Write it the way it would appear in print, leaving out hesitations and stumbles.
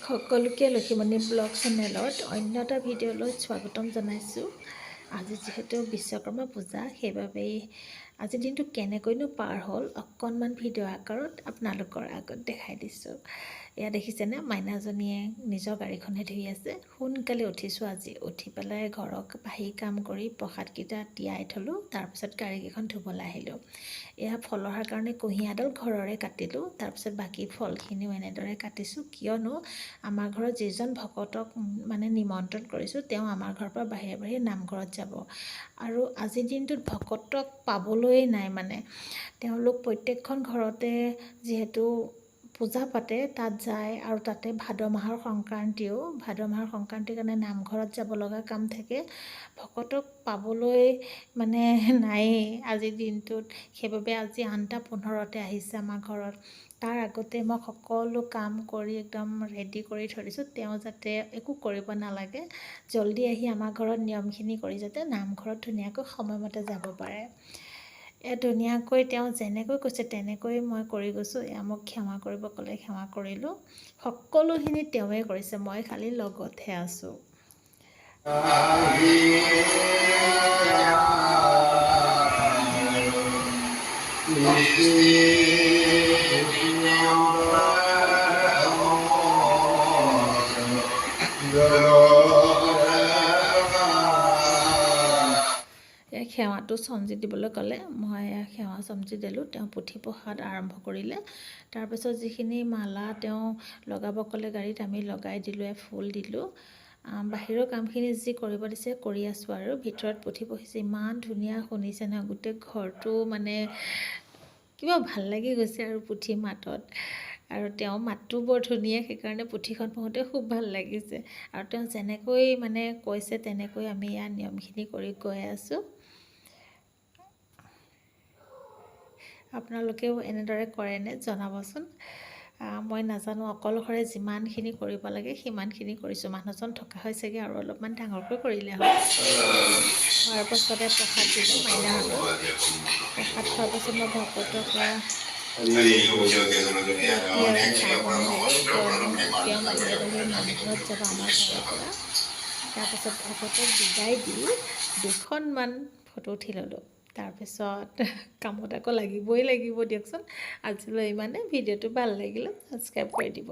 সকলোকে লক্ষীমণি ব্লগ চেনেলত অন্য এটা ভিডিঅ'লৈ স্বাগতম জনাইছোঁ। আজি যিহেতু বিশ্বকৰ্মা পূজা, সেইবাবেই আজিৰ দিনটো কেনেকৈনো পাৰ হ'ল অকণমান ভিডিঅ' আকাৰত আপোনালোকৰ আগত দেখাই দিছোঁ। এয়া দেখিছেনে, মাইনাজনীয়ে নিজৰ গাড়ীখনহে ধুই আছে। সোনকালে উঠিছোঁ আজি, উঠি পেলাই ঘৰত বাহি কাম কৰি প্ৰসাদকেইটা তিয়াই থলোঁ, তাৰপিছত গাড়ীকেইখন ধুবলৈ আহিলোঁ। এয়া ফলৰ কাৰণে কুঁহিয়াৰডাল ঘৰৰে কাটিলোঁ, তাৰপিছত বাকী ফলখিনিও এনেদৰে কাটিছোঁ, কিয়নো আমাৰ ঘৰত যিজন ভকতক নিমন্ত্ৰণ কৰিছোঁ তেওঁ আমাৰ ঘৰৰ পৰা বাহিৰে বাহিৰে নামঘৰত যাব, আৰু আজিৰ দিনটোত ভকতক পাবলৈ নাই। তেওঁলোক প্ৰত্যেকখন ঘৰতে যিহেতু পূজা পাতে তাত যায়, আৰু তাতে ভাদ মাহৰ সংক্ৰান্তিৰ কাৰণে নামঘৰত যাব লগা কাম থাকে। ভকতক পাবলৈ নায়েই আজিৰ দিনটোত। সেইবাবে আজি 8:15 আহিছে আমাৰ ঘৰত। তাৰ আগতে মই সকলো কাম কৰি একদম ৰেডি কৰি থৈ দিছোঁ, তেওঁ যাতে একো কৰিব নালাগে, জল্দি আহি আমাৰ ঘৰত নিয়মখিনি কৰি যাতে নামঘৰত ধুনীয়াকৈ সময়মতে যাব পাৰে। ধুনীয়াকৈ তেওঁ যেনেকৈ কৈছে তেনেকৈ মই কৰি গৈছোঁ। মোক ক্ষমা কৰিব ক'লে ক্ষমা কৰিলোঁ। সকলোখিনি তেওঁৱে কৰিছে, মই খালি লগতহে আছোঁ। সেৱাটো চমজি দিবলৈ ক'লে, মই সেৱা চমজি দিলোঁ। তেওঁ পুথিপ্ৰসাদ আৰম্ভ কৰিলে। তাৰপিছত যিখিনি মালা তেওঁ লগাব ক'লে গাড়ীত, আমি লগাই দিলোঁ, ফুল দিলোঁ। বাহিৰৰ কামখিনি যি কৰিব দিছে কৰি আছোঁ, আৰু ভিতৰত পুথি পঢ়িছে। ইমান ধুনীয়া শুনিছে নহয়, গোটেই ঘৰটো কিবা ভাল লাগি গৈছে আৰু পুথি মাতত। আৰু তেওঁ মাতটো বৰ ধুনীয়া, সেইকাৰণে পুথিখন পঢ়োঁতে খুব ভাল লাগিছে। আৰু তেওঁ যেনেকৈ কৈছে তেনেকৈ আমি ইয়াৰ নিয়মখিনি কৰি গৈ আছোঁ। আপোনালোকেও এনেদৰে কৰেনে জনাবচোন। মই নাজানো, অকলশৰে যিমানখিনি কৰিব লাগে সিমানখিনি কৰিছোঁ। মানুহজন থকা হয় চাগে আৰু অলপমান ডাঙৰকৈ কৰিলে হয়। খোৱাৰ পাছতে প্ৰসাদ দিলোঁ মাইনাহঁতক। প্ৰসাদ খোৱাৰ পাছত মই ভকতক ৰুটি আৰু চাহ বনাই দিলোঁ, কিয়নো তেওঁ বাহিৰে বাহিৰে নামঘৰত যাব আমাৰ ঘৰৰ পৰা। তাৰপিছত ভকতক বিদায় দি 2খনমান ফটো উঠি ল'লোঁ। তাৰপিছত কামত আকৌ লাগিবই লাগিব দিয়কচোন। আজিলৈ ইমানে। ভিডিঅ'টো ভাল লাগিলে ছাবস্ক্ৰাইব কৰি দিব।